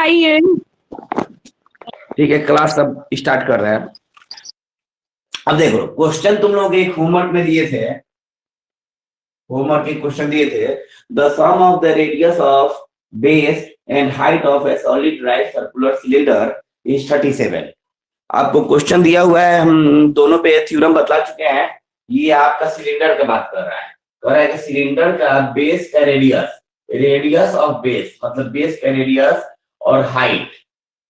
आइए। ठीक है, क्लास अब स्टार्ट कर रहे हैं। अब देखो क्वेश्चन तुम लोग एक होमवर्क में दिए थे, होमवर्क के क्वेश्चन दिए थे। The sum of the radius of base and height of a solid right circular cylinder is 37। आपको क्वेश्चन दिया हुआ है, हम दोनों पे थ्योरम बतला चुके हैं। ये आपका सिलेंडर का बात कर रहा है, कह रहा है कि सिलेंडर का बेस का रेडियस, रेडियस ऑफ बेस मतलब बेस का रेडियस और हाइट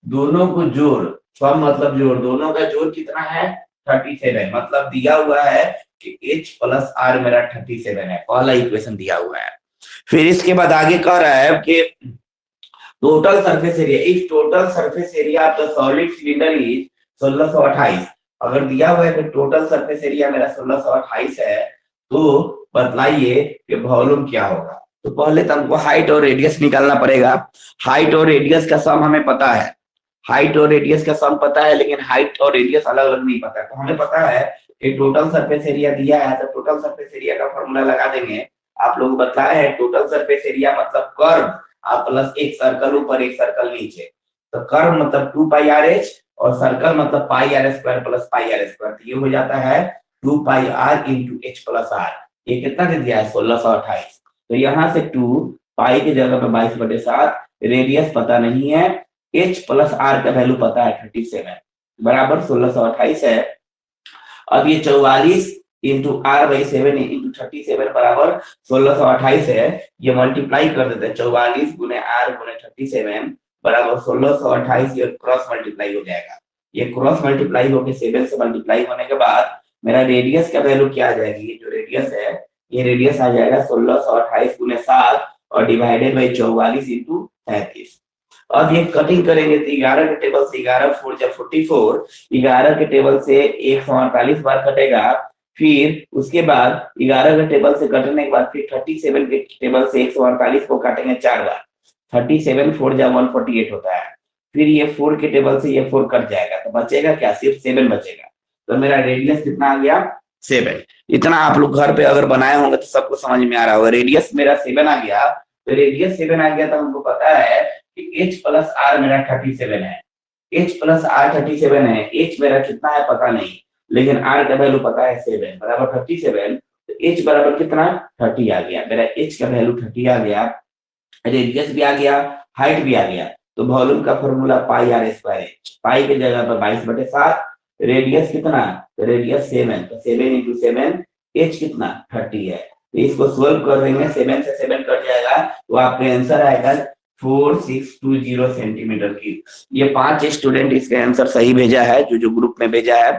दोनों को जोड़, सम मतलब जोड़, दोनों का जोड़ कितना है 37। मतलब दिया हुआ है कि h प्लस आर मेरा 37 है, पहला इक्वेशन दिया हुआ है। फिर इसके बाद आगे कह रहा है कि total surface area, if total surface area of the solid cylinder is 1628। अगर दिया हुआ है कि टोटल सरफेस एरिया मेरा 1628 है तो बतलाइए कि वॉल्यूम क्या होगा। तो पहले तो हमको हाइट और रेडियस निकालना पड़ेगा। हाइट और रेडियस का सम हमें पता है, हाइट और रेडियस का सम पता है, लेकिन हाइट और रेडियस अलग अलग नहीं पता है। तो हमें पता है कि टोटल सरफेस एरिया दिया है, तो टोटल सरफेस एरिया का फॉर्मूला लगा देंगे। आप लोग बताया है टोटल सरफेस एरिया मतलब कर्व आप प्लस एक सर्कल ऊपर एक सर्कल नीचे, तो कर्व मतलब 2 पाई आर एच और सर्कल मतलब pi are square plus pi are square. तो ये हो जाता है 2 pi r into h plus r. ये कितना दे दिया है 1628। तो यहाँ से 2 पाई की जगह पे 22/7, रेडियस पता नहीं है, एच प्लस आर का वैल्यू पता है 37 बराबर 1628 है। अब ये 44 इंटू आर बाई 7 इंटू 37 बराबर 1628 है। ये मल्टीप्लाई कर देते हैं, 44 गुने आर गुने 37 बराबर 1628। ये क्रॉस मल्टीप्लाई हो जाएगा, ये क्रॉस मल्टीप्लाई होकर 7 से मल्टीप्लाई होने के बाद मेरा रेडियस का वैल्यू क्या आ जाएगी, ये जो रेडियस है ये रेडियस आ जाएगा 1628 गुने 7 और डिवाइडेड बाई 44 इंटू 37। अब ये कटिंग करेंगे तो 11 के टेबल से 11 4 जब 44, 11 के टेबल से 148 बार कटेगा। फिर उसके बाद 11 के टेबल से कटने के बाद फिर 37 के टेबल से 148 को काटेंगे 4 बार। 37 4 जब 148 होता है। फिर ये 4 के टेबल से ये 4 कट जाएगा तो बचेगा क्या, सिर्फ 7 बचेगा। तो मेरा रेडियस कितना आ गया 7। इतना आप लोग घर पे अगर बनाए होंगे तो सबको समझ में आ रहा होगा। रेडियस मेरा 7 आ गया, तो रेडियस 7 आ गया तो हमको पता है h प्लस आर मेरा 37 है, h प्लस आर 37 है। h मेरा कितना है पता नहीं, लेकिन r का वैल्यू पता है 7 बराबर 37। तो h बराबर कितना 30 आ गया, मेरा h का वैल्यू 30 आ गया, रेडियस भी आ गया, हाइट भी आ गया। तो वॉल्यूम का formula pi are square h, pi की जगह पर 22/7, रेडियस कितना, रेडियस 7, तो 7 इंटू 7, h कितना 30 है। तो इसको सोल्व कर देंगे, 7 से 7 कट जाएगा तो आपका आंसर आएगा 4620 सेंटीमीटर की। ये 5 स्टूडेंट इसका आंसर सही भेजा है, जो ग्रुप में भेजा है,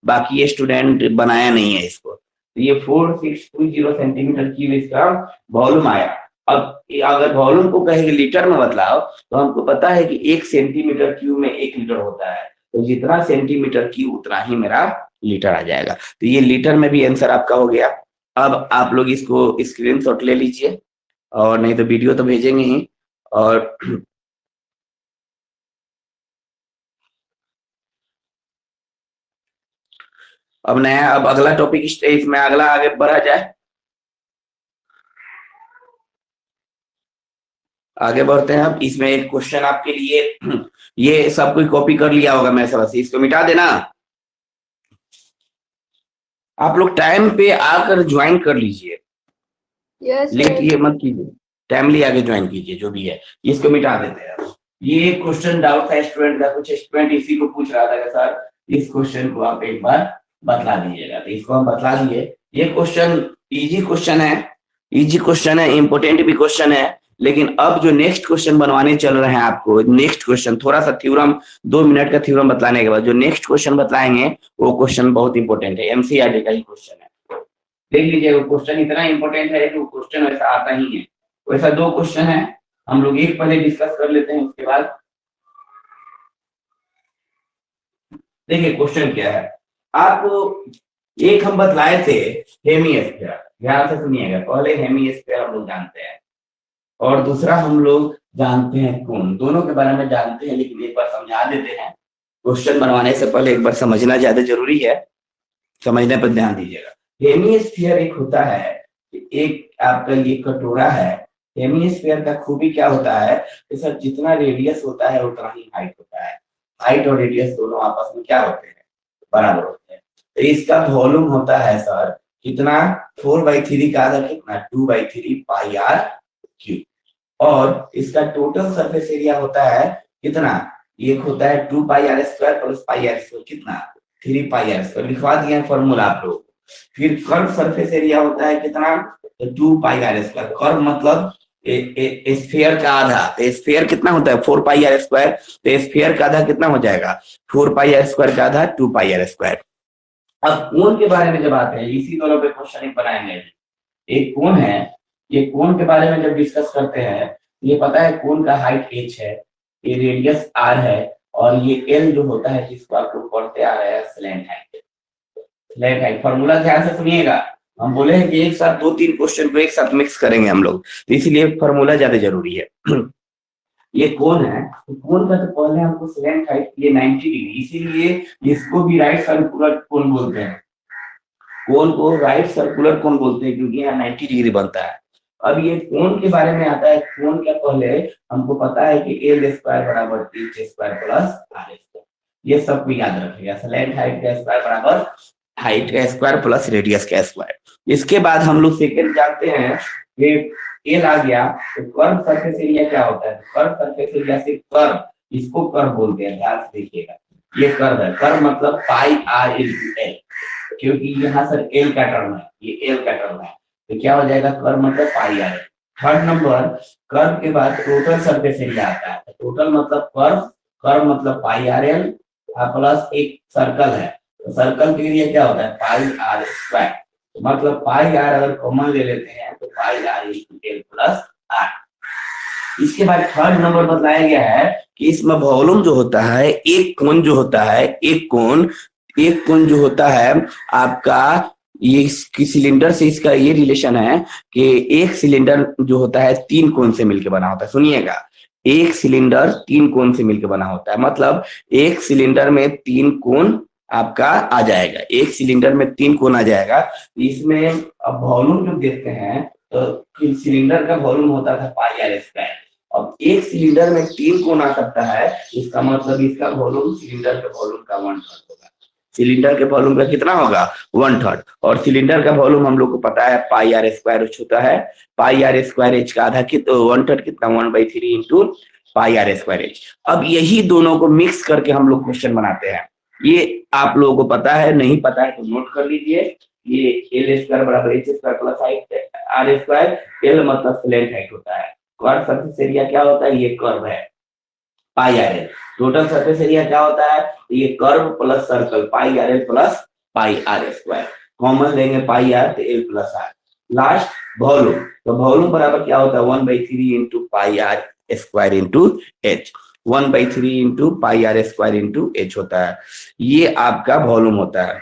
बाकी ये स्टूडेंट बनाया नहीं है इसको। तो ये 4620 सेंटीमीटर क्यूब इसका वॉल्यूम आया। अब अगर वॉल्यूम को कहेंगे लीटर में बदलाव तो हमको पता है कि 1 सेंटीमीटर क्यूब में 1 लीटर होता है, तो जितना सेंटीमीटर क्यूब उतना ही मेरा लीटर आ जाएगा। तो ये लीटर में भी आंसर आपका हो गया। अब आप लोग इसको स्क्रीनशॉट ले लीजिए, और नहीं तो वीडियो तो भेजेंगे ही। और अब नया, अब अगला टॉपिक स्टेज में अगला आगे बढ़ा जाए, आगे बढ़ते हैं। अब इसमें एक क्वेश्चन आपके लिए, ये सब कोई कॉपी कर लिया होगा मैं सबसे, इसको मिटा देना। आप लोग टाइम पे आकर ज्वाइन कर लीजिए, लेट ये मत कीजिए, टाइमली आगे ज्वाइन कीजिए जो भी है। इसको मिटा देते हैं। ये क्वेश्चन डाउट था स्टूडेंट का, कुछ स्टूडेंट इसी को पूछ रहा था कि सर इस क्वेश्चन को आप एक बार बतला दीजिएगा, तो इसको हम बतला दिए। ये क्वेश्चन इजी क्वेश्चन है, इजी क्वेश्चन है, इंपोर्टेंट भी क्वेश्चन है। लेकिन अब जो नेक्स्ट क्वेश्चन बनवाने चल रहे हैं आपको, नेक्स्ट क्वेश्चन थोड़ा सा थ्योरम 2 मिनट का थ्योरम बतलाने के बाद जो नेक्स्ट क्वेश्चन बतलाएंगे वो क्वेश्चन बहुत इंपॉर्टेंट है, एमसीआरटी का ही क्वेश्चन है। देख लीजिए, वो क्वेश्चन इतना इंपॉर्टेंट है कि वो क्वेश्चन वैसा आता ही है। वैसा 2 क्वेश्चन है, हम लोग एक पहले डिस्कस कर लेते हैं, उसके बाद देखिए क्वेश्चन क्या है। आपको एक हम बतलाए थे हेमिस्फीयर, ध्यान से सुनिएगा। पहले हेमिस्फीयर हम लोग जानते हैं और दूसरा हम लोग जानते हैं कोन, दोनों के बारे में जानते हैं, लेकिन एक बार समझा देते हैं। क्वेश्चन बनवाने से पहले एक बार समझना ज्यादा जरूरी है, समझने पर ध्यान दीजिएगा। हेमिस्फीयर एक होता है, एक आपका ये कटोरा है, हेमिस्फीयर का खूबी क्या होता है कि सर जितना रेडियस होता है उतना ही हाइट होता है। हाइट और रेडियस दोनों आपस में क्या होते हैं, बराबर होते हैं। तो इसका वॉल्यूम होता है सर कितना, 4/3 का आधा कितना, 2/3 पाई आर क्यूब। और इसका टोटल सरफेस एरिया होता है कितना, एक होता है 2 pi are square plus pi are square कितना, 3 पाई आर स्क्वायर। लिखवा दिया है फॉर्मूला आप लोग। फिर कर्व सरफेस एरिया होता है कितना, तो 2 पाई आर स्क्वायर। कर्व मतलब स्फीयर का आधा, तो स्फीयर कितना होता है 4 पाई आर स्क्वायर, तो स्फीयर का आधा कितना हो जाएगा 4 पाई आर स्क्वायर का आधा 2 पाई आर स्क्वायर। अब कोण के बारे में जब आते हैं, इसी दोनों पे क्वेश्चन बनाएंगे। एक कोण है, ये कोण के बारे में जब डिस्कस करते हैं, ये पता है कोण का हाइट h है, ये रेडियस r है, और ये l जो होता है जिसको आप लोग पढ़ते आ रहे हैं slant height. Slant height formula ध्यान से सुनिएगा। हम बोले हैं कि एक साथ 2-3 क्वेश्चन को एक साथ मिक्स करेंगे हम लोग, तो इसलिए फॉर्मूला ज्यादा जरूरी है। ये कोण है, तो कोण का तो पहले हमको स्लैंट हाइट ये 90 डिग्री, इसीलिए इसको भी राइट सर्कुलर कोण बोलते हैं। कोण को राइट सर्कुलर कोण बोलते हैं क्योंकि यहाँ 90 डिग्री बनता है। अब ये कोण के बारे में आता है, कोण क्या पहले हमको पता है कि एल स्क्वायर बराबर H square plus R square, ये सब को याद रखिएगा। स्लैंट हाइट का स्क्वायर बराबर हाइट का स्क्वायर प्लस रेडियस का स्क्वायर। इसके बाद हम लोग सेकंड जानते हैं कि एल आ गया, तो कर्व सरफेस एरिया क्या होता है, कर्व सरफेस एरिया से कर्व, इसको कर्व बोलते हैं, ध्यान से देखिएगा। ये कर्व है, कर्व मतलब पाई आर इनटू एल, क्योंकि यहाँ सर एल का टर्म है, ये एल का टर्म है, तो क्या हो जाएगा कर्व मतलब pi are. Third number, curve के बाद टोटल सरफेस एरिया आता है, टोटल मतलब कर्व, कर्व मतलब पाई आर एल प्लस एक सर्कल है, तो सर्कल के लिए क्या होता है पाई आर स्क्वायर, मतलब पाई आर अगर कॉमन ले लेते हैं तो पाई आर एल प्लस आर। इसके बाद थर्ड नंबर बताया गया है कि इसमें वॉल्यूम जो होता है, एक कोण जो होता है, एक कोण जो होता है आपका, ये सिलेंडर से इसका ये रिलेशन है कि एक सिलेंडर जो होता है 3 कोण से मिलकर बना होता है। सुनिएगा, एक सिलेंडर 3 कोण से मिलकर बना होता है, मतलब एक सिलेंडर में 3 कोण आपका आ जाएगा, एक सिलेंडर में 3 कोण आ जाएगा। इसमें अब वॉल्यूम जो देखते हैं तो सिलेंडर का वॉल्यूम होता था पाई आर स्क्वायर। अब एक सिलेंडर में 3 कोण आ सकता है, इसका मतलब इसका वॉल्यूम सिलेंडर के वॉल्यूम का 1/3 होगा। सिलेंडर के वॉल्यूम का कितना होगा 1/3, और सिलेंडर का वॉल्यूम हम लोग को पता है पाई आर स्क्वायर एच होता है। पाई आर स्क्वायर एच का आधा कितना 1/3 कितना 1/3 into pi are square H. अब यही दोनों को मिक्स करके हम लोग क्वेश्चन बनाते हैं। ये आप लोगों को पता है, नहीं पता है तो नोट कर लीजिए। ये एल स्क्वायर बराबर H square plus height R square, L मतलब स्लैंट हाइट होता है। कर्व सरफेस एरिया क्या होता है, ये कर्व है pi r l. Total surface area क्या होता है, ये curve plus circle pi r l plus pi are square. Common लेंगे पाई आर तो l plus r. Last volume, तो वॉल्यूम बराबर क्या होता है 1/3 into pi are square into h, 1/3 into pi are square into h होता है। ये आपका वॉल्यूम होता है।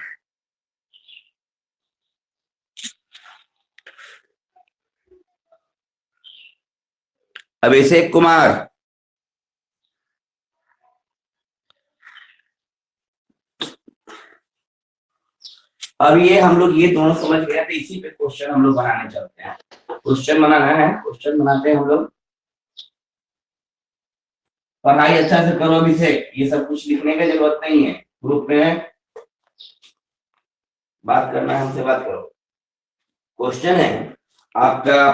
अभिषेक कुमार, अब ये हम लोग ये दोनों समझ गए, तो इसी पे क्वेश्चन हम लोग बनाने चलते हैं। क्वेश्चन बनाना है, क्वेश्चन बनाते हैं हम लोग। पढ़ाई अच्छा से करो अभिषेक, ये सब कुछ लिखने की जरूरत नहीं है, ग्रुप में बात करना है हमसे बात करो। क्वेश्चन है आपका,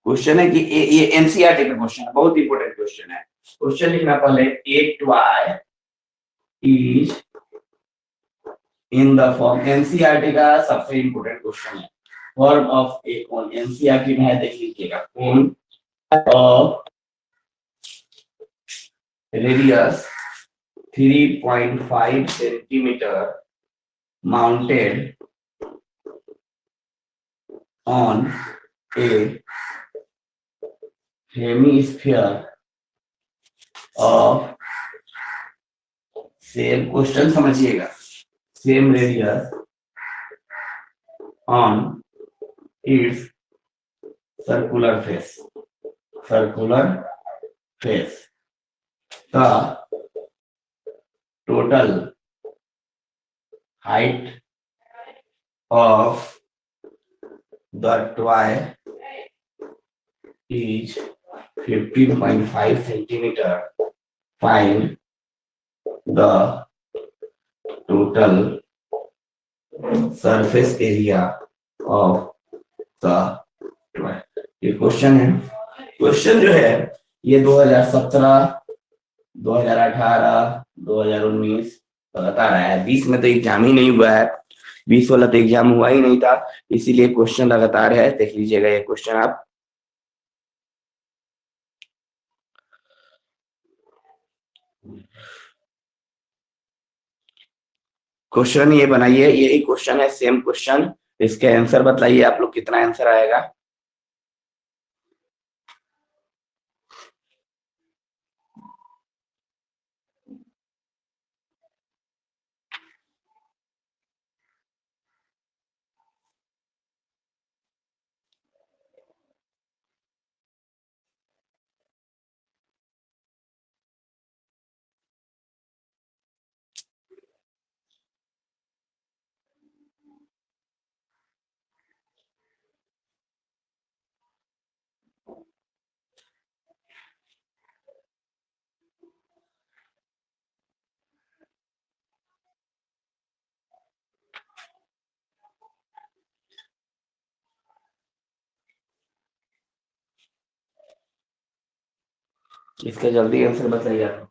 क्वेश्चन है कि ये एनसीईआरटी का क्वेश्चन है, बहुत इंपॉर्टेंट क्वेश्चन है। क्वेश्चन लिखना पहले, 8y is in the form, NCERT का सबसे इंपॉर्टेंट क्वेश्चन है। Form of A cone, NCERT में है, देख लीजिएगा। Cone of radius 3.5 centimetre mounted on a hemisphere of same, question समझिएगा, same radius on its circular face, circular face, the total height of the toy is 15.5 centimeter. Find the total surface area of the toy. ये question है। Question जो है ये 2017, 2018, 2019 लगातार आया है। 20 में तो एग्जाम ही नहीं हुआ है, 20 वाला तो एग्जाम हुआ ही नहीं था, इसीलिए क्वेश्चन लगातार है। देख लीजिएगा ये क्वेश्चन आप। क्वेश्चन ये बनाइए, यही क्वेश्चन है, सेम क्वेश्चन। इसके आंसर बताइए आप लोग, कितना आंसर आएगा। इसका जल्दी आंसर बताइए आप।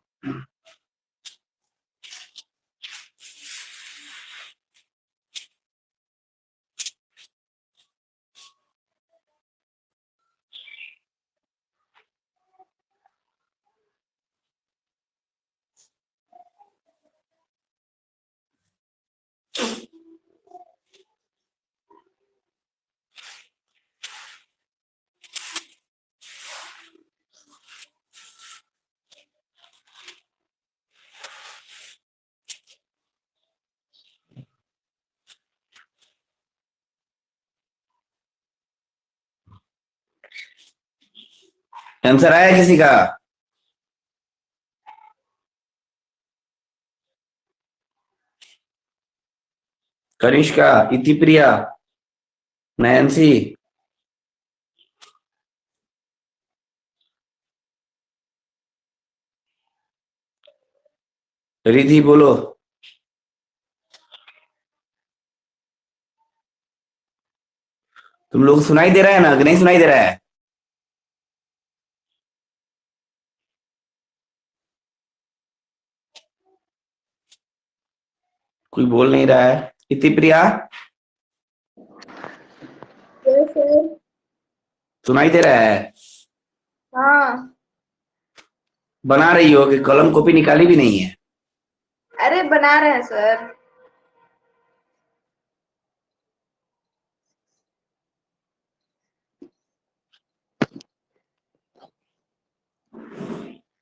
आंसर आया किसी का? कनिष्का, इतिप्रिया, नयंसी, रिधि बोलो। तुम लोग सुनाई दे रहा है ना कि नहीं सुनाई दे रहा है? कोई बोल नहीं रहा है। इतिप्रिया, सुनाई दे रहा है? हाँ। बना रही हो कि कलम कॉपी निकाली भी नहीं है? अरे बना रहे हैं सर।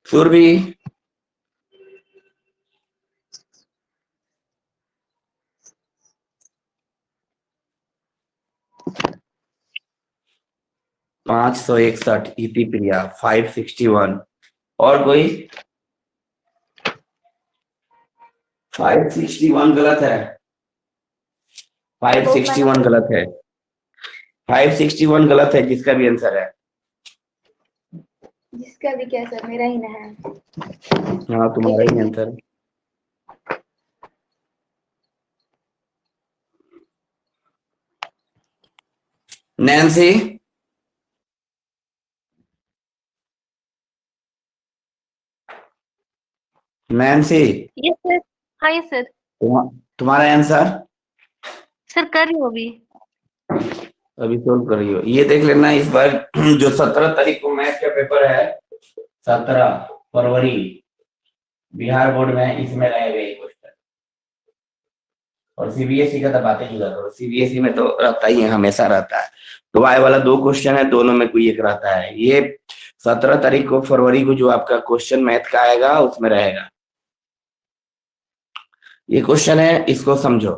सुरभि, ₹561, इतिप्रिया 561, और कोई? 561 गलत है, 561 गलत है, 561 गलत है। जिसका भी आंसर है, जिसका भी क्या सर, मेरा ही ना है। हाँ तुम्हारा ही आंसर है। Nancy, Nancy, yes sir. हाँ यस सर। तुम्हारा आंसर? सर कर रही हूँ अभी। अभी सोल्व कर रही हो? ये देख लेना इस बार जो 17 तारीख को मैथ का पेपर है, 17 फरवरी, बिहार बोर्ड में, इसमें रहेगा ये क्वेश्चन। और सीबीएसई का तो बातें ही करो, सीबीएसई में तो रहता ही है, हमेशा रहता है। तो आए वाला 2 क्वेश्चन है, दोनों में कोई एक रहता है। ये 17 तारीख को फरवरी को जो आपका क्वेश्चन मैथ का आएगा उसमें रहेगा ये क्वेश्चन है। इसको समझो।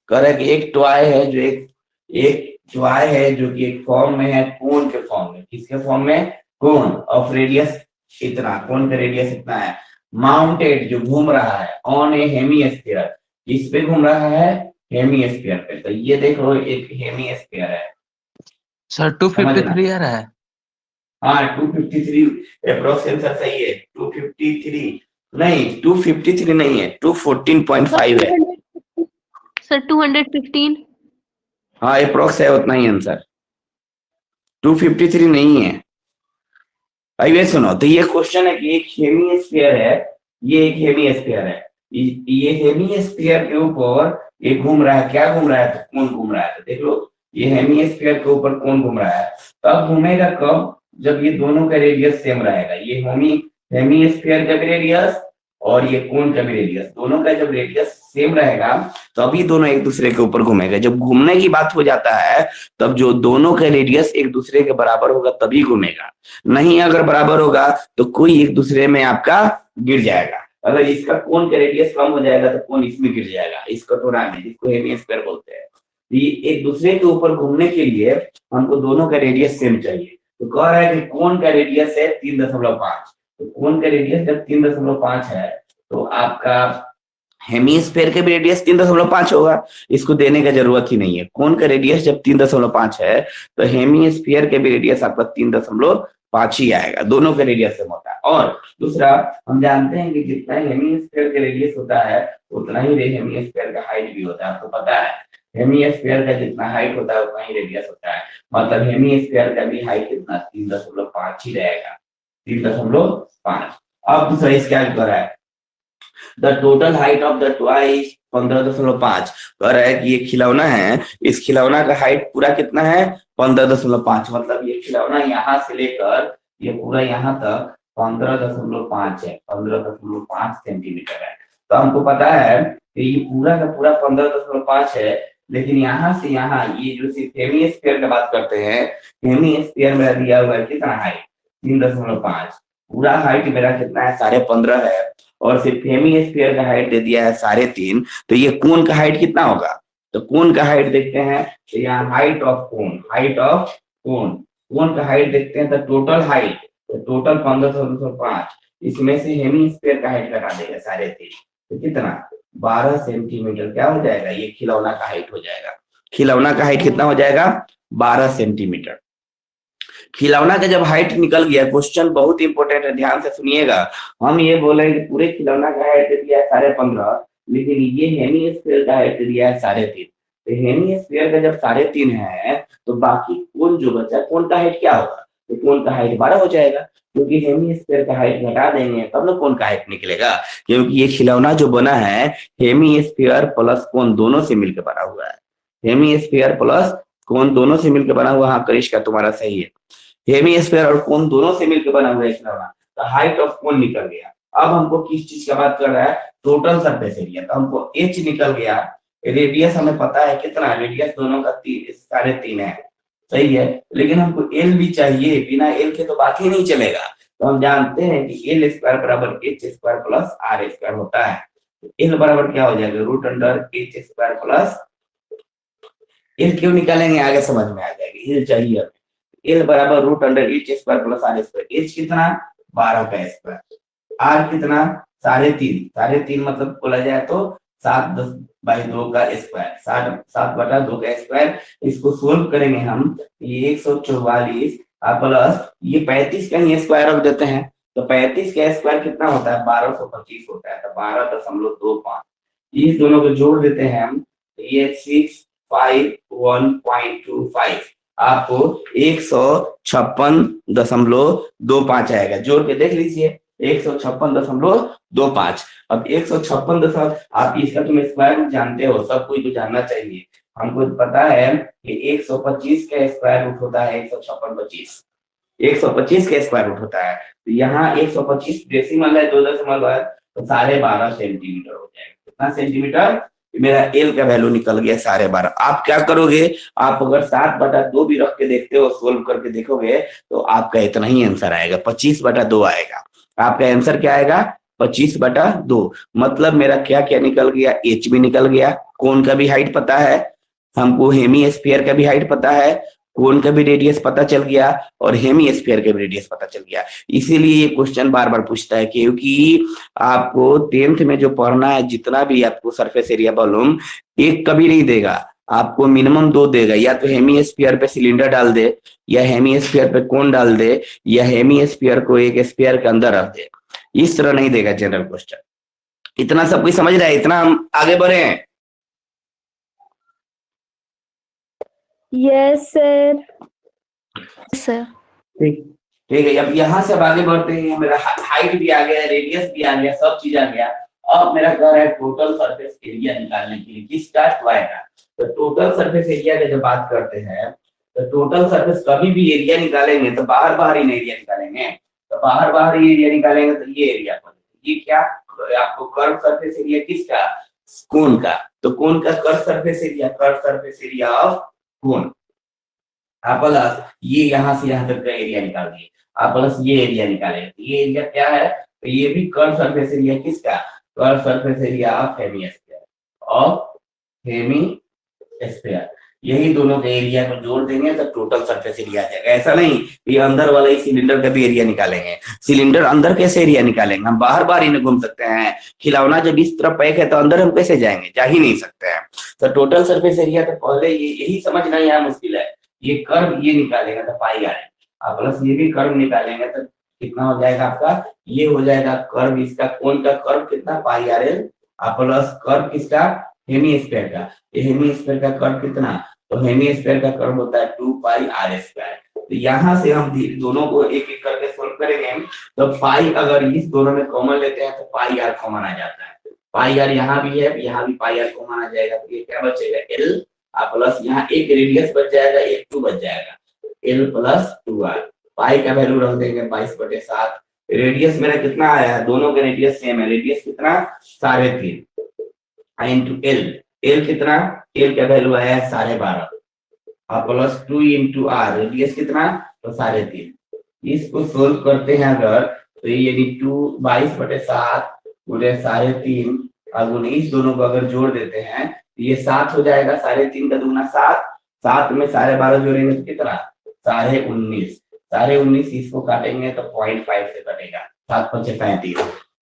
कह रहा है कि एक टॉय है जो एक टॉय है जो कि एक फॉर्म में है, कोन के फॉर्म में। किसके फॉर्म में? कोन ऑफ रेडियस इतना, कोन का रेडियस इतना है। माउंटेड, जो घूम रहा है, ऑन ए हेमीस्फीयर, इस पे घूम रहा है, हेमीस्फीयर पे। तो ये देखो एक हेमीस्फीयर है, सर 253 आ रहा है। हाँ 253 अप्रोक्स आंसर सही है। 253 नहीं, 253 नहीं है, 214.5 है। सर 215। हाँ अप्रोक्स है, उतना ही आंसर, 253 नहीं है। भाई ये सुनो, तो ये क्वेश्चन है कि एक हेमिस्फीयर है, ये एक हेमिस्फीयर है, ये हेमिस्फीयर के ऊपर ये घूम रहा है, क्या घूम रहा है, तो कौन घूम रहा है, तो देख लो ये हेमिस्फीयर के ऊपर कौन घूम रहा है। तो अब घूमेगा कब, जब ये दोनों का रेडियस सेम रहेगा, ये हेमिस्फीयर का भी रेडियस और ये कोन का भी रेडियस, दोनों का जब रेडियस सेम रहेगा तो अभी दोनों एक दूसरे के ऊपर घूमेगा। जब घूमने की बात हो जाता है तब जो दोनों का रेडियस एक दूसरे के बराबर होगा तभी घूमेगा, नहीं अगर बराबर होगा तो कोई एक दूसरे में आपका गिर जाएगा। अगर इसका कोन का रेडियस कम हो जाएगा तो कोन इसमें गिर जाएगा, इस कटोरा में, जिसको हेमिस्फीयर बोलते हैं। ये एक दूसरे के ऊपर घूमने के लिए हमको दोनों का रेडियस सेम चाहिए। तो कह रहा है कि कोन का रेडियस है 3.5, तो कोन का रेडियस जब 3.5 है तो आपका हेमिस्फीयर का भी रेडियस 3.5 होगा, इसको देने का जरूरत ही नहीं है। कोन का रेडियस जब 3.5 है तो हेमिस्फीयर का भी रेडियस आपका 3.5 ही आएगा, दोनों का रेडियस सेम होता है। और दूसरा हम जानते हैं कि जितना हेमिस्फीयर का रेडियस होता है उतना ही हेमिस्फीयर का हाइट भी होता है, आपको पता है हेमिस्फीयर का जितना हाइट होता है उतना ही रेडियस होता है, मतलब हेमिस्फीयर का भी हाइट कितना 3.5 ही रहेगा, 3.5। अब दूसरा इसका क्या कर रहा है, the total height of the toy 15.5, कह रहा है कि ये खिलौना है, इस खिलौना का हाइट पूरा कितना है 15.5, मतलब ये खिलौना यहाँ से लेकर ये पूरा यहाँ तक 15.5 है, 15.5 सेंटीमीटर है। तो हमको पता है कि ये पूरा का पूरा 15.5 है, लेकिन यहाँ से यहाँ ये जो सिर्फ हेमिस्फीयर की बात करते हैं, हेमिस्फीयर मेरा दिया हुआ है कितना हाइट 3.5, पूरा हाइट मेरा कितना है 15.5 है, और सिर्फ हेमिस्फीयर का हाइट दे दिया है 3.5, तो ये कोन का हाइट कितना होगा, तो कोन का हाइट देखते हैं, तो यहाँ height of cone, height of cone, cone का हाइट देखते हैं, तो टोटल हाइट, तो टोटल 15.5, इसमें से हेमिस्फीयर का हाइट घटा देगा 3.5, तो कितना 12 सेंटीमीटर क्या हो जाएगा, ये खिलौना का हाइट हो जाएगा। खिलौना का हाइट कितना हो जाएगा 12 सेंटीमीटर। खिलौना का जब हाइट निकल गया, क्वेश्चन बहुत इंपॉर्टेंट है, ध्यान से सुनिएगा। हम ये बोलेंगे पूरे खिलौना का हाइट दिया है 15.5, लेकिन ये हेमिस्फीयर का हाइट दिया है 3.5, तो हेमिस्फीयर का जब 3.5 है तो बाकी कोन जो बचा, कोन का हाइट क्या होगा, तो कोन का हाइट 12 हो जाएगा, क्योंकि हेमिस्फीयर का हाइट घटा देंगे तब ना कोन का हाइट निकलेगा, क्योंकि ये खिलौना जो बना है हेमिस्फीयर प्लस कोन दोनों से मिलकर बना हुआ है, हेमिस्फीयर प्लस कोन दोनों से मिलकर बना हुआ। हाँ करिश्का तुम्हारा सही है, हेमिस्फीयर और कोन दोनों से मिलकर बना हुआ है खिलौना, तो हाइट ऑफ कोन निकल गया। अब हमको किस चीज का बात कर रहा है, टोटल सरफेस एरिया, तो हमको एच निकल गया, रेडियस हमें पता है कितना, रेडियस दोनों का 3.5 है, सही है, लेकिन हमको एल भी चाहिए, बिना एल के तो बात ही नहीं चलेगा। तो हम जानते हैं कि एल स्क्वायर बराबर H square plus R square होता है, एल बराबर क्या हो जाएगा √एच स्क्वायर प्लस, एल क्यों निकालेंगे आगे समझ में आ जाएगा, एल चाहिए, एल बराबर √H square plus R square, H कितना 12 का स्क्वायर, आर कितना 3.5 मतलब बोला जाए तो 7/2 का स्क्वायर, 7/2 का स्क्वायर, इसको सोल्व करेंगे हम, ये 144 प्लस ये 35 का ही स्क्वायर रख देते हैं, तो 35 का स्क्वायर कितना होता है 1225 होता है, तो 12.25, इस दोनों को जोड़ देते हैं हम, ये 651.25 आपको 156.25 आएगा, जोड़ के देख लीजिए 156.25। अब 156 आप इसका तुम स्क्वायर जानते हो, सब कोई तो जानना चाहिए, हमको पता है कि 125 का स्क्वायर रूट होता है 156.25, 125 का स्क्वायर रूट होता है, तो यहाँ 125 डेसिमल है 2 दशमलव है, तो 12.5 सेंटीमीटर हो जाएगा, कितना सेंटीमीटर, मेरा एल का वैल्यू निकल गया 12.5। आप क्या करोगे, आप अगर 7/2 भी रख के देखते हो, सोल्व करके देखोगे तो आपका इतना ही आंसर आएगा, 25/2 आएगा, आपका आंसर क्या आएगा 25/2। मतलब मेरा क्या क्या निकल गया, एच भी निकल गया, कोन का भी हाइट पता है हमको, हेमिस्फीयर का भी हाइट पता है, कोन का भी रेडियस पता चल गया, और हेमिस्फीयर का भी रेडियस पता चल गया। इसीलिए ये क्वेश्चन बार बार पूछता है, क्योंकि आपको 10th में जो पढ़ना है, जितना भी आपको सरफेस एरिया वॉल्यूम, एक कभी नहीं देगा, आपको मिनिमम दो देगा, या तो हेमी स्फीयर पे सिलेंडर डाल दे, या हेमी स्फीयर पे कोन डाल दे, या हेमी स्फीयर को एक स्फीयर के अंदर रख दे। इस तरह नहीं देगा जनरल क्वेश्चन। इतना सब कोई समझ रहा है? इतना हम आगे बढ़े हैं? Yes sir. सर ठीक ठीक है। अब यहाँ से अब आगे बढ़ते हैं। मेरा हाइट भी आ गया, रेडियस भी आ गया, सब चीज आ गया। अब मेरा कह रहा है टोटल सरफेस एरिया निकालने के लिए किसका? ट्वाई का। तो टोटल सरफेस एरिया की जब बात करते हैं तो टोटल सरफेस कभी भी एरिया निकालेंगे तो बाहर बाहर ही एरिया निकालेंगे। तो बाहर बाहर ही एरिया निकालेंगे तो ये एरिया ये क्या आपको कर्व सरफेस एरिया किसका? कोन का। तो कोन का curve surface area of cone. आप प्लस ये यहाँ से यहाँ तक का एरिया निकाल दिए, आप प्लस ये एरिया निकालेंगे। तो ये एरिया क्या है? तो ये भी कर्व सरफेस एरिया किसका? Curve surface area of hemisphere. यही दोनों के एरिया को जोड़ देंगे तो टोटल सरफेस एरिया आ जाएगा। ऐसा नहीं ये अंदर वाला ही सिलेंडर का भी एरिया निकालेंगे। सिलेंडर अंदर कैसे एरिया निकालेंगे? हम बाहर बाहर ही नहीं घूम सकते हैं। खिलौना जब इस तरफ पैक है तो अंदर हम कैसे जाएंगे? जा ही नहीं सकते हैं। तो टोटल सरफेस एरिया तो पहले यही समझना यहाँ मुश्किल है। ये कर्व ये निकालेगा तो पाई आएगा, प्लस ये भी कर्व निकालेंगे तो कितना हो जाएगा आपका? ये हो जाएगा कर्व इसका, कोन का कर्व कितना? पाई आर एल, प्लस कर्व किसका? हेमी स्फीयर का। हेमी स्फीयर का कर्व कितना? तो हेमी स्फीयर का कर्व होता है 2 पाई आर स्क्वायर। तो यहाँ से हम दोनों को एक एक करके सोल्व करेंगे। तो पाई अगर इस दोनों में कॉमन लेते हैं तो पाई आर कॉमन आ जाता है। पाई आर यहाँ भी है, यहाँ भी पाई आर कॉमन आ जाएगा। तो ये क्या बचेगा? एल प्लस यहाँ एक रेडियस बच जाएगा, एक 2 बच जाएगा, एल प्लस 2r। पाई का वैल्यू रख देंगे 22/7। रेडियस मेरा कितना आया है? दोनों का रेडियस सेम है। रेडियस कितना? 3.5 इंटू एल। एल कितना? एल का वैल्यू आया है 12.5 प्लस 2 इंटू आर। रेडियस कितना? तो 3.5। इसको सोल्व करते हैं अगर तो ये 22/7 पूरे 3.5 और इस दोनों को अगर जोड़ देते हैं ये 7 हो जाएगा। 3.5 का दुगना 7, 7 में 12.5 जोड़ेंगे तो कितना? 19.5। 19.5 इसको काटेंगे तो 0.5 से कटेगा। 7×5 35।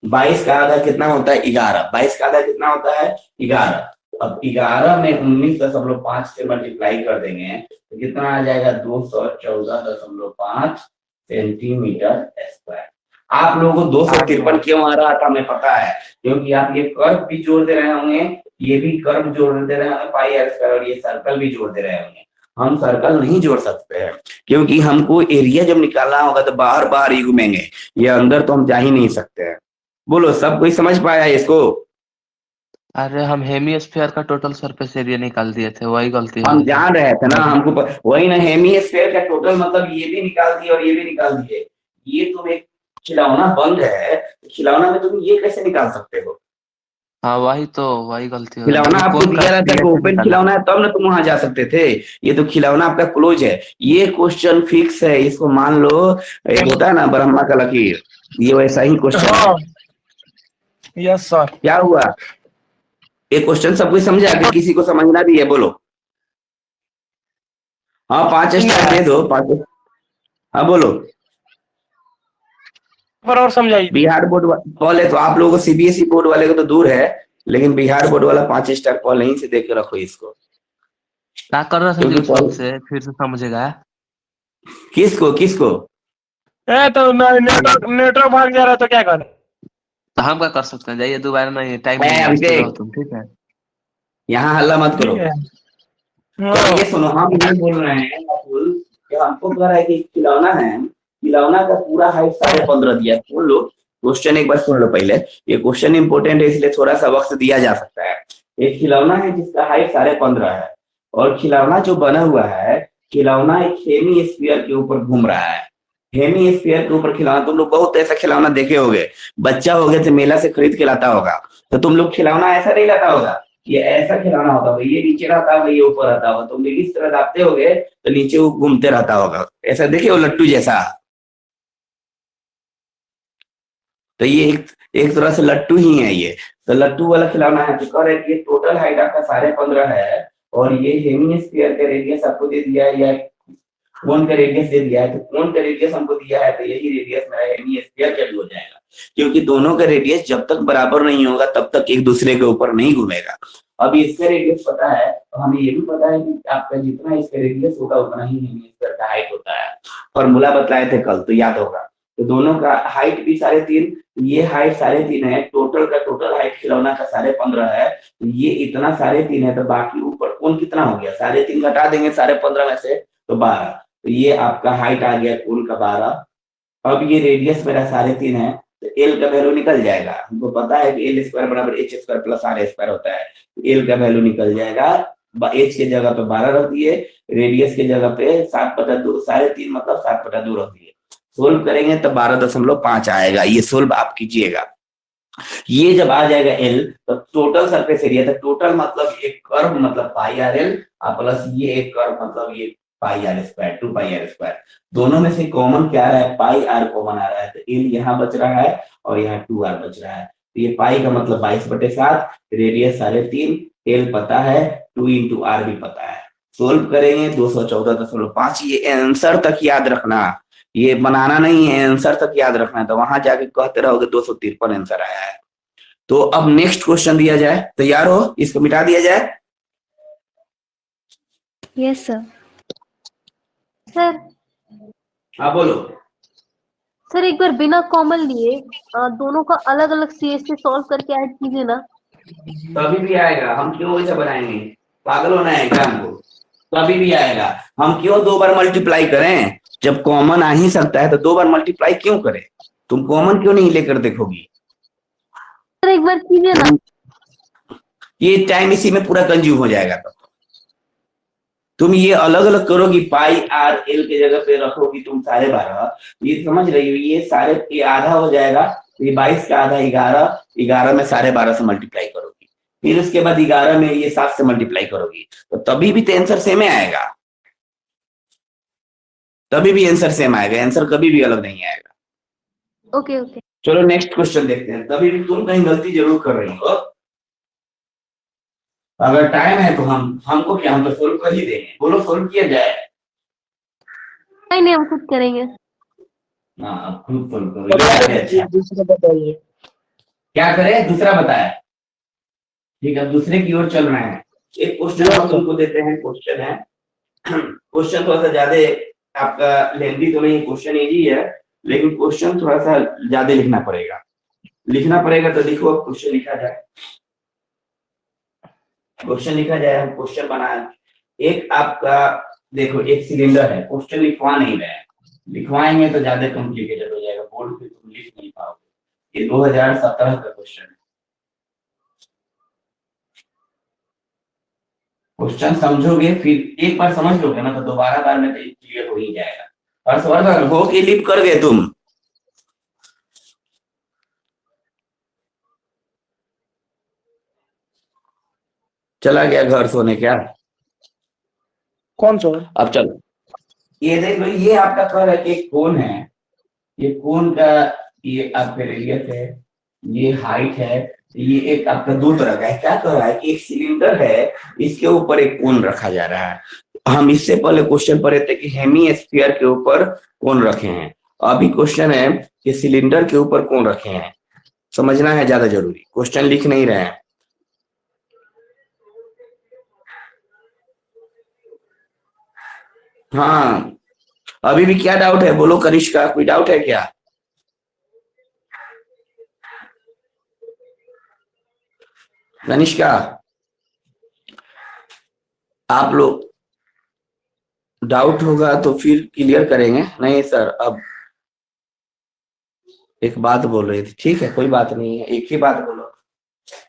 22 का आधा कितना होता है? 11। 22 का आधा कितना होता है? 11। अब 11 में 19.5 से मल्टीप्लाई कर देंगे तो कितना आ जाएगा? 214.5 सेंटीमीटर स्क्वायर। आप लोगों को 253 क्यों आ रहा था हमें पता है, क्योंकि आप ये कर्व भी जोड़ दे रहे होंगे, ये भी कर्व जोड़ दे रहे होंगे पाई आर स्क्वायर, और ये सर्कल भी जोड़ दे रहे होंगे। हम सर्कल नहीं जोड़ सकते हैं क्योंकि हमको एरिया जब निकालना होगा तो बाहर बाहर ही घूमेंगे, ये अंदर तो हम जा ही नहीं सकते हैं। बोलो सब कोई समझ पाया इसको? अरे हम हेमी स्फीयर का टोटल सरफेस एरिया निकाल दिए थे, वही गलती हो हम गई थी। जान रहे थे ना, हमको वही ना, हेमी स्फीयर का टोटल मतलब ये भी निकाल दिए और ये भी निकाल दिए। ये तुम एक खिलौना बंद है, खिलौना में तुम ये कैसे निकाल सकते हो? हाँ वही गलती हो गई। खिलौना मैंने आपको कौन दिया रहता है कि ओपन खिलौना है तब ना तुम वहां जा सकते थे। ये तो खिलौना आपका क्लोज है। ये क्वेश्चन फिक्स है, इसको मान लो। एक होता है ना ब्रह्मा का लकीर, ये वैसा ही क्वेश्चन है। Yes sir. क्या हुआ? ये क्वेश्चन सब कुछ समझा कि किसी को समझना भी है? बोलो। हाँ 5 स्टार दे दो, 5। हाँ बोलो। और समझाइए। बिहार बोर्ड कॉल है तो आप लोगों को, सीबीएसई बोर्ड वाले को तो दूर है, लेकिन बिहार बोर्ड वाला 5 स्टार कॉल यहीं से देख के रखो इसको। क्या कर रहा था क्योंकि जी, से फिर से समझेगा। किसको किसको? तो नेटवर्क भाग जा रहा है तो क्या करें? तो हम क्या कर सकते हैं? जाइए दोबारा नहीं, टाइम मैं नहीं अभिषेक, है तुम, ठीक है? यहाँ हल्ला मत करो। ठीक है। तो ये सुनो, हम ये बोल रहे हैं राहुल कि हमको कह रहा है कि खिलौना है, खिलौना का पूरा हाइट 15.5 दिया। सुन लो क्वेश्चन, एक बार सुन लो पहले। ये क्वेश्चन इंपोर्टेंट है इसलिए थोड़ा सा वक्त दिया जा सकता है। एक खिलौना है जिसका हाइट 15.5 है, और खिलौना जो बना हुआ है, खिलौना एक हेमी स्फीयर के ऊपर घूम रहा है। हेमी स्फीयर के ऊपर खिलौना, तुम लोग बहुत ऐसा खिलौना देखे होगे, बच्चा हो गया तो मेला से खरीद के लाता होगा। तो तुम लोग खिलौना ऐसा नहीं लाता होगा, ये ऐसा खिलौना होता होगा, ये नीचे रहता होगा, ये ऊपर रहता होगा। तुम लोग इस तरह दापते होगे तो नीचे वो घूमते रहता होगा, ऐसा देखे हो लट्टू जैसा। तो ये एक तरह से लट्टू ही है ये। तो लट्टू वाला खिलौना है। तो कह रहे कि ये टोटल हाइट आपका 15.5 है, और ये हेमी स्फीयर का रेडियस आपको दे दिया है, या कोन का रेडियस दे दिया है। तो कोन का रेडियस हमको दिया है, तो यही रेडियस मेरा हेमी स्फीयर का भी हो जाएगा, क्योंकि दोनों का रेडियस जब तक बराबर नहीं होगा तब तक एक दूसरे के ऊपर नहीं घूमेगा। अब इसका रेडियस पता है तो हमें ये भी पता है कि आपका जितना इसका रेडियस होगा उतना ही हेमिस्फीयर का हाइट होता है। फॉर्मूला बतलाए थे कल, तो याद होगा। तो दोनों का हाइट भी 3.5, ये हाइट 3.5 है, टोटल का टोटल हाइट खिलौना का 15.5 है, तो ये इतना 3.5 है, तो बाकी ऊपर कोण कितना हो गया, 3.5 घटा देंगे 15.5 में से तो 12, तो ये आपका हाइट आ गया कोण का 12। अब ये रेडियस मेरा 3.5 है, तो एल का वैल्यू निकल जाएगा, हमको पता है कि एल स्क्वायर बराबर H square plus R square होता है, एल का वैल्यू निकल जाएगा, एच के जगह पे 12 रख दिए, रेडियस के जगह पे 7/2, 3.5 मतलब 7/2 रख दिए, सोल्व करेंगे तो 12.5 आएगा, ये सोल्व आप कीजिएगा। ये जब आ जाएगा एल तो टोटल सरफेस एरिया, तो टोटल मतलब एक कर्व मतलब पाई आर एल प्लस ये एक कर्व मतलब ये pi are square, 2 pi are square, दोनों में से कॉमन क्या आ रहा है, पाई आर कॉमन आ रहा है, तो एल यहाँ बच रहा है और यहाँ 2r बच रहा है, तो ये पाई का मतलब 22/7, रेडियस 3.5, एल पता है, 2 इंटू आर भी पता है, सोल्व करेंगे 214.5, ये आंसर तक याद रखना, ये बनाना नहीं है, आंसर तक याद रखना है, तो वहां जाके कहते रहोगे 253 आंसर आया है। तो अब नेक्स्ट क्वेश्चन दिया जाए, तैयार हो, इसको मिटा दिया जाए। Yes sir. सर हाँ बोलो। सर एक बार बिना कॉमन लिए दोनों का अलग अलग सीएस से सॉल्व करके ऐड कीजिए ना। कभी भी आएगा, हम क्यों ऐसा बनाएंगे, पागल होना है क्या हमको, कभी भी आएगा, हम क्यों 2 बार मल्टीप्लाई करें, जब कॉमन आ ही सकता है तो 2 बार मल्टीप्लाई क्यों करें, तुम कॉमन क्यों नहीं लेकर देखोगी। सर एक बार कीजिए ना। ये टाइम इसी में पूरा कंज्यूम हो जाएगा, तो तुम ये अलग अलग करोगी, पाई आर एल के जगह पे रखोगी तुम 12.5, ये समझ रही हो, ये सारे ये आधा हो जाएगा, ये 22 का आधा 11, 11 में 12.5 से मल्टीप्लाई करोगी, फिर उसके बाद 11 में ये 7 से मल्टीप्लाई करोगी, तो तभी भी तो आंसर सेम आएगा, तभी भी आंसर सेम आएगा, आंसर कभी भी अलग नहीं आएगा। Okay okay. चलो नेक्स्ट क्वेश्चन देखते हैं, तभी भी तुम कहीं गलती जरूर कर रही हो, अगर टाइम है तो हमको क्या, हम तो सोल्व कर ही देंगे, बोलो सोल्व किया जाए। नहीं हम खुद करेंगे। हाँ अब खुद सोल्व करो, दूसरा बताइए। क्या करें, दूसरा बताए, ठीक है दूसरे की ओर चल रहे हैं। एक क्वेश्चन हम तुमको देते हैं, क्वेश्चन है, क्वेश्चन थोड़ा सा ज्यादा आपका लेंथी तो नहीं, क्वेश्चन इजी है, लेकिन क्वेश्चन थोड़ा सा ज्यादा लिखना पड़ेगा, तो लिखो, अब क्वेश्चन लिखा जाए, क्वेश्चन लिखा जाए, हम क्वेश्चन बनाए, एक आपका देखो एक सिलेंडर है, क्वेश्चन लिखवा नहीं रहे हैं, लिखवाएंगे तो ज्यादा कॉम्प्लिकेटेड हो जाएगा, बोर्ड पे तुम लिख नहीं पाओगे, ये 2017 का क्वेश्चन है, क्वेश्चन समझोगे फिर एक बार समझ लोगे ना तो दोबारा बार में तो क्लियर हो ही जाएगा, हर्षवर्धन हो कि लिप कर गए तुम, चला गया घर सोने क्या, कौन सा? अब चलो ये देख लो, ये आपका कह रहा है कि एक कोण है, ये कोण का ये आपका रेडियस है, ये हाइट है, ये एक आपका 2 तरह का है, क्या कह रहा है कि एक सिलेंडर है, इसके ऊपर एक कोण रखा जा रहा है, हम इससे पहले क्वेश्चन पढ़े थे कि हेमीस्फीयर के ऊपर कोण रखे हैं, अभी क्वेश्चन है कि सिलेंडर के ऊपर कोण रखे हैं, समझना है ज्यादा जरूरी, क्वेश्चन लिख नहीं रहे हैं। हाँ अभी भी क्या डाउट है, बोलो कनिष्का, कोई डाउट है क्या, कनिष्का आप लोग डाउट होगा तो फिर क्लियर करेंगे, नहीं सर अब एक बात बोल रही थी, ठीक है कोई बात नहीं है, एक ही बात बोलो,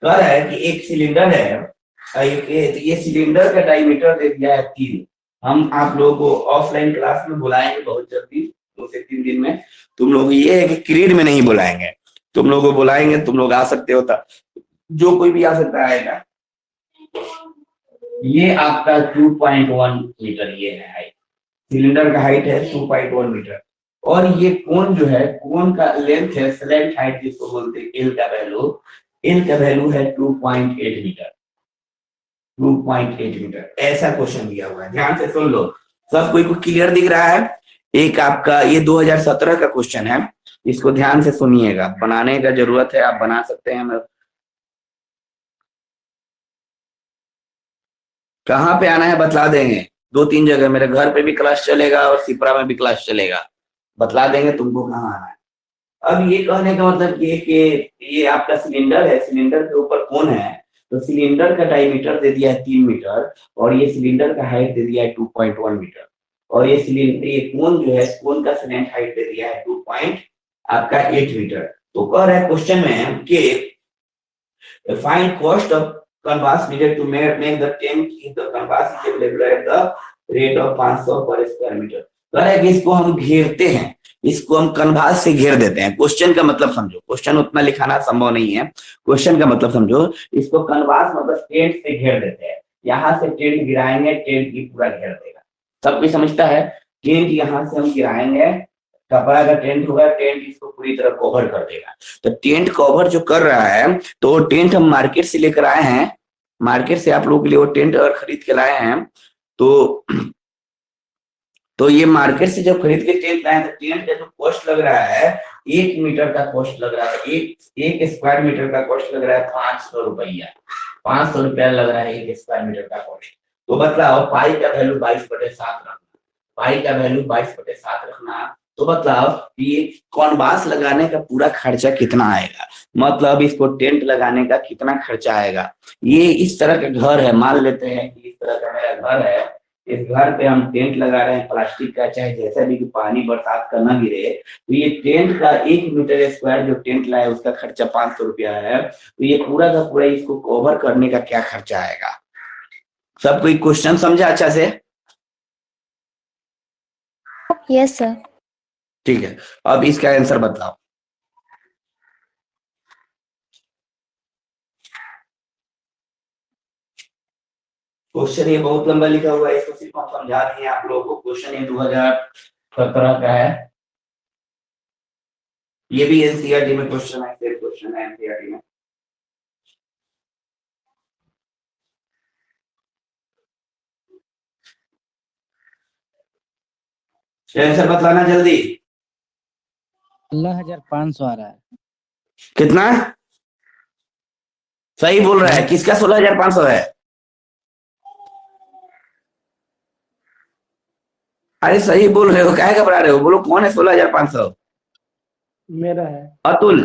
कह रहा है कि एक सिलेंडर है, ये सिलेंडर का डायमीटर दे दिया है 3, हम आप लोगों को ऑफलाइन क्लास में बुलाएंगे बहुत जल्दी, 2 से 3 दिन में, तुम लोग ये है कि क्रीड में नहीं बुलाएंगे, तुम लोग को बुलाएंगे, तुम लोग आ सकते हो, जो कोई भी आ सकता है, ये आपका 2.1 मीटर ये है हाइट, सिलेंडर का हाइट है 2.1 मीटर, और ये कोण जो है, कोण का लेंथ है, स्लैंट हाइट जिसको बोलते हैं, एल का वैल्यू है 2.8 मीटर, 2.8 मीटर, ऐसा क्वेश्चन दिया हुआ है, ध्यान से सुन लो, सब कोई को क्लियर दिख रहा है। एक आपका ये 2017 का क्वेश्चन है, इसको ध्यान से सुनिएगा, बनाने का जरूरत है, आप बना सकते हैं, कहाँ पे आना है बतला देंगे, 2-3 जगह, मेरे घर पे भी क्लास चलेगा और सिपरा में भी क्लास चलेगा, बतला देंगे तुमको कहाँ आना है। अब ये कहने का मतलब ये कि ये आपका सिलेंडर है, सिलेंडर के ऊपर कोन है, तो सिलेंडर का डायमीटर दे दिया है 3 मीटर और ये सिलेंडर का हाइट दे दिया है 2.1 मीटर और ये सिलेंडर, ये कोन जो है, कोन का स्लैंट हाइट दे दिया है 2.8 मीटर। तो कह रहा है क्वेश्चन में कि find cost of canvas needed to make the tent if the canvas is available at the rate of 500 per square meter। कह रहा है कि इसको हम घेरते हैं, इसको हम कन्वास से घेर देते हैं। क्वेश्चन का मतलब समझो, क्वेश्चन उतना लिखाना संभव नहीं है, क्वेश्चन का मतलब समझो, इसको कन्वास मतलब टेंट से घेर देते हैं, यहाँ से टेंट गिराएंगे, टेंट की पूरा घेर देगा। सब कोई समझता है, टेंट यहाँ से हम गिराएंगे, कपड़ा का टेंट होगा, टेंट इसको पूरी तरह कवर कर देगा। तो टेंट कवर जो कर रहा है, तो टेंट हम मार्केट से लेकर आए हैं, मार्केट से आप लोगों के लिए वो टेंट अगर खरीद के लाए हैं तो ये मार्केट से जब खरीद के टेंट लाए तो टेंट का जो कॉस्ट लग रहा है, 1 मीटर का कॉस्ट लग रहा है, एक स्क्वायर मीटर का कॉस्ट लग रहा है 500 रुपया, 500 रुपया लग रहा है एक स्क्वायर मीटर का कॉस्ट। तो बताओ पाई का वैल्यू 22/7 रखना, पाई का वैल्यू 22/7 रखना, तो मतलब ये कॉनवास लगाने का पूरा खर्चा कितना आएगा, मतलब इसको टेंट लगाने का कितना खर्चा आएगा। ये इस तरह का घर है, मान लेते हैं कि इस तरह का मेरा घर है, इस घर पे हम टेंट लगा रहे हैं प्लास्टिक का, चाहे जैसा भी, कि पानी बरसात का ना गिरे। तो ये टेंट का 1 मीटर स्क्वायर जो टेंट लाए उसका खर्चा 500 रुपया है। तो ये पूरा का पूरा इसको कवर करने का क्या खर्चा आएगा। सब कोई क्वेश्चन समझा अच्छा से? Yes sir. ठीक है, अब इसका आंसर बताओ। क्वेश्चन ये बहुत लंबा लिखा हुआ है, इसको सिर्फ हम समझा रहे हैं आप लोगों को। क्वेश्चन ये 2017 का है, ये भी एनसीईआरटी में क्वेश्चन है, सेम क्वेश्चन है एनसीईआरटी में। आंसर बताना जल्दी। 16,500 आ रहा है। कितना सही बोल रहा है? किसका 16,500 है? अरे सही बोल रहे हो, क्या घबरा रहे हो, बोलो कौन है 16,500? मेरा है। अतुल,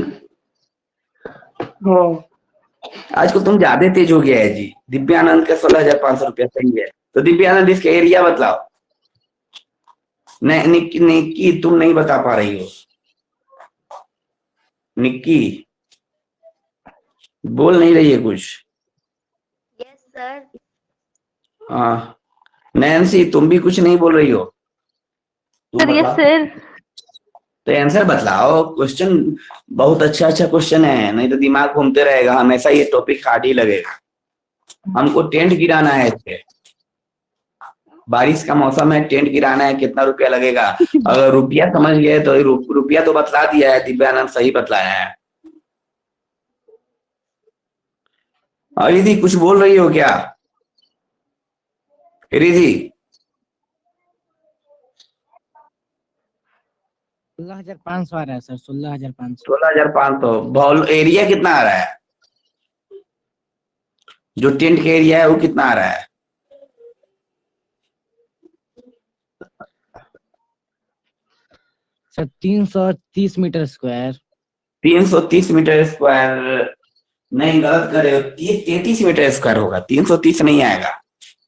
आज को तुम ज्यादा तेज हो गया है जी। दिव्यानंद का 16,500 रुपया सही है। तो दिव्यानंद इसका एरिया बताओ। निक्की तुम नहीं बता पा रही हो, निक्की बोल नहीं रही है कुछ। Yes sir. हाँ नैन्सी तुम भी कुछ नहीं बोल रही हो। Sir yes sir. तो आंसर बतलाओ। क्वेश्चन बहुत अच्छा क्वेश्चन है, नहीं तो दिमाग घूमते रहेगा, हमेशा ये टॉपिक हार्ड ही लगेगा। हमको टेंट गिराना है, इससे बारिश का मौसम है, टेंट गिराना है, कितना रुपया लगेगा। अगर रुपया समझ गए तो रुपया तो बतला दिया है, दिव्यानंद सही बतलाया है। रिधि कुछ बोल रही हो क्या? रिधि 16,500 आ रहा है सर। 16,500। 16,500। एरिया कितना आ रहा है? जो टेंट का एरिया है वो कितना आ रहा है? Sir 330 metre square. 330 metre square नहीं, गलत कर रहे हो, 33 मीटर स्क्वायर होगा, 330 नहीं आएगा।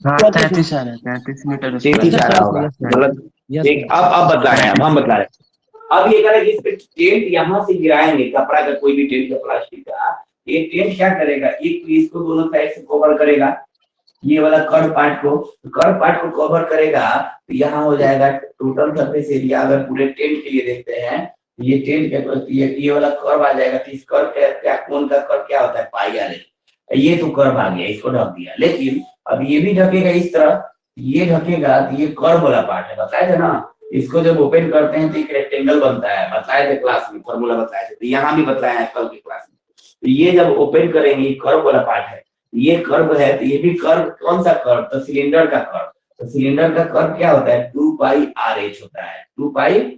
हाँ 33 आ रहा है, 33 मीटर 33 आ रहा होगा, गलत। ठीक, अब बतला रहे हैं, हम बतला रहे हैं। अब ये कह रहे हैं कि इस पे टेंट यहाँ से गिराएंगे, कपड़ा का कोई भी टेंट का, प्लास्टिक का, ये टेंट क्या करेगा, एक तो इसको दोनों साइड से कवर करेगा, ये वाला कर्व पार्ट को कवर करेगा। तो यहाँ हो जाएगा टोटल सरफेस एरिया। अगर पूरे टेंट के लिए देखते हैं, ये टेंट का ये वाला कर्व आ जाएगा। तो इस कर्व क्या, कोन का कर्व क्या होता है, पाई आ रही। ये तो कर्व आ गया, इसको ढक दिया। लेकिन अब ये भी ढकेगा इस तरह, ये ढकेगा, तो ये कर्व वाला पार्ट है, बताए थे ना। इसको जब ओपन करते हैं तो एक रेक्टेंगल बनता है, बताए थे क्लास में, फॉर्मूला बताए थे। तो यहाँ भी बताया है कल की क्लास में। तो ये जब ओपन करेंगे, कर्व वाला पार्ट है, ये कर्व है, तो ये भी कर्व, कौन सा कर्व, तो सिलेंडर का कर्व। तो सिलेंडर का कर्व क्या होता है, 2πRh होता है, 2πRh।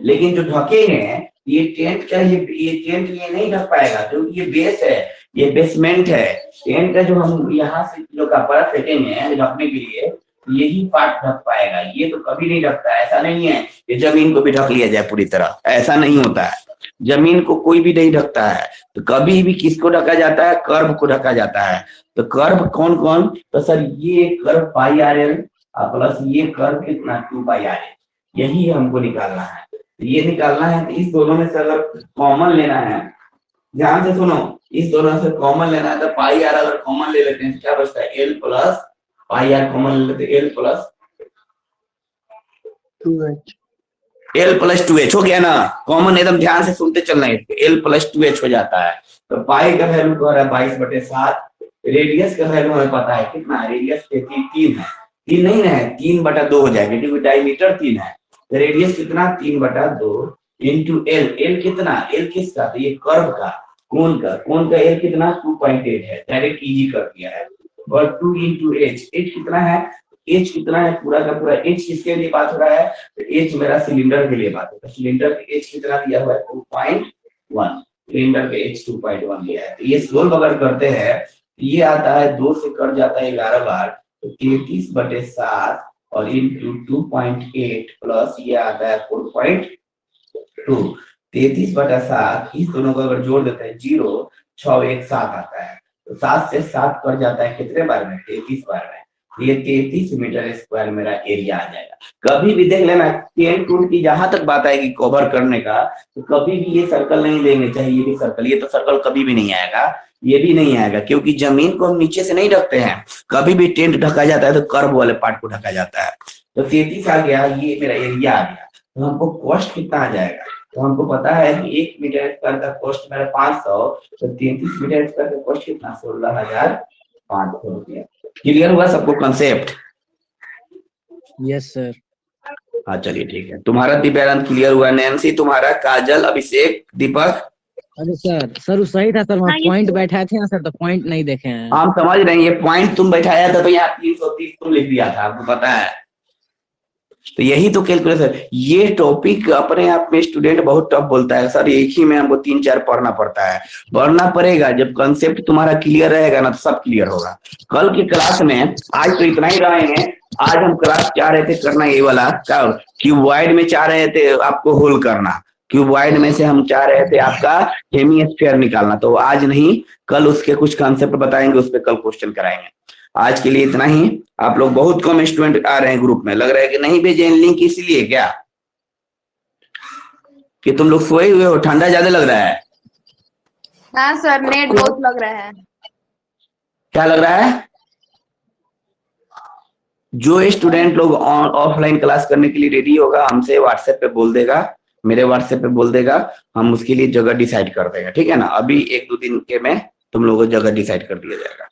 लेकिन जो ढके हैं, ये टेंट का, ये टेंट ये नहीं ढक पाएगा, क्योंकि ये बेस है, ये बेसमेंट है। टेंट का जो हम यहाँ से जो कपड़ा फेंकेंगे ढकने के लिए, यही पार्ट ढक पाएगा, ये तो कभी नहीं ढकता है। ऐसा नहीं है कि जमीन को भी ढक लिया जाए पूरी तरह, ऐसा नहीं होता है। जमीन को कोई भी नहीं ढकता है। तो कभी भी किसको ढका जाता है? कर्व को ढका जाता है। तो कर्व कौन कौन? तो सर ये कर्व पाई आर एल प्लस ये कर्व कितना 2 पाई आर एल, यही हमको निकालना है। तो ये निकालना है। तो इस दोनों में से अगर कॉमन लेना है, ध्यान से सुनो, इस दोनों से कॉमन लेना है तो पाई आर अगर कॉमन ले लेते हैं तो क्या बचता है? L plus pi R common ले लेते हैं, एल प्लस 2h हो गया ना। कॉमन एकदम ध्यान से सुनते चलना है, एल प्लस 2h हो जाता है। तो पाई का वैल्यू तो है 22/7, रेडियस का वैल्यू हमें पता है कितना है, रेडियस 3 है, 3 नहीं है 3/2 हो जाएगा क्योंकि डायमीटर 3 है। तो रेडियस कितना? 3/2 इंटू एल। एल कितना? एल किसका? तो ये कर्व का, कोन का एल कितना? 2.8 है, डायरेक्ट इजी कर दिया है। और 2 इंटू एच, एच कितना है? एच कितना है? पूरा का पूरा एच किसके लिए बात हो रहा है? तो एच मेरा सिलेंडर के लिए बात होता है। सिलेंडर का एच कितना दिया हुआ है? 2.1, सिलेंडर का एच 2.1 दिया है। तो ये सोल्व अगर करते हैं ये आता है 2 से कट जाता है 11 बार, तो 33/7 और इंटू 2.8 प्लस ये आता है 4.2, 33/7। इस दोनों को अगर जोड़ देते हैं 0, 6 1 7 आता है। तो 7 से 7 कट जाता है कितने बार में? 33 बार में। ये 33 मीटर स्क्वायर मेरा एरिया आ जाएगा। कभी भी देख लेना, टेंट टूल की जहां तक बात आएगी कवर करने का, तो कभी भी ये सर्कल नहीं देंगे, चाहे ये भी सर्कल, ये तो सर्कल कभी भी नहीं आएगा, ये भी नहीं आएगा, क्योंकि जमीन को हम नीचे से नहीं ढकते हैं। कभी भी टेंट ढका जाता है तो कर्व वाले पार्ट को ढका जाता है। तो 33 आ गया, ये मेरा एरिया आ गया। तो हमको कॉस्ट कितना आ जाएगा? तो हमको पता है कि 1 मीटर स्क्वायर का कॉस्ट मेरा 500, तो 33 मीटर स्क्वायर का कॉस्ट कितना? 16,500 रुपया। क्लियर हुआ सबको कंसेप्ट? Yes sir. हाँ चलिए ठीक है। तुम्हारा दिव्यांत क्लियर हुआ? नैन्सी तुम्हारा? काजल, अभिषेक, दीपक? अरे सर वो सही था सर, वहाँ पॉइंट बैठाए थे ना सर, तो पॉइंट नहीं देखे हैं। हम समझ रहे हैं, ये पॉइंट तुम बैठाया था तो यहाँ 330 तुम लिख दिया था, आपको पता है। तो यही तो कैलकुलेशन, ये टॉपिक अपने आप में स्टूडेंट बहुत टफ बोलता है सर, एक ही में हमको 3-4 पढ़ना पड़ता है। पढ़ना पड़ेगा, जब कंसेप्ट तुम्हारा क्लियर रहेगा ना तो सब क्लियर होगा। कल की क्लास में आज तो इतना ही रहेंगे। आज हम क्लास चाह रहे थे करना ये वाला क्यूबॉइड में, चाह रहे थे आपको होल करना, क्यूबॉइड में से हम चाह रहे थे आपका हेमीस्फीयर निकालना। तो आज नहीं, कल उसके कुछ कंसेप्ट बताएंगे, उस पर कल क्वेश्चन कराएंगे। आज के लिए इतना ही। आप लोग बहुत कम स्टूडेंट आ रहे हैं ग्रुप में, लग रहा है कि नहीं भेजे लिंक, इसलिए क्या कि तुम लोग सोए हुए हो, ठंडा ज्यादा लग रहा है? हाँ सर, नेट बहुत लग रहा है। क्या लग रहा है? जो स्टूडेंट लोग ऑफलाइन क्लास करने के लिए रेडी होगा हमसे व्हाट्सएप पे बोल देगा, मेरे व्हाट्सएप पे बोल देगा, हम उसके लिए जगह डिसाइड कर देगा, ठीक है ना। अभी 1-2 दिन के में तुम लोगों को जगह डिसाइड कर दिया जाएगा।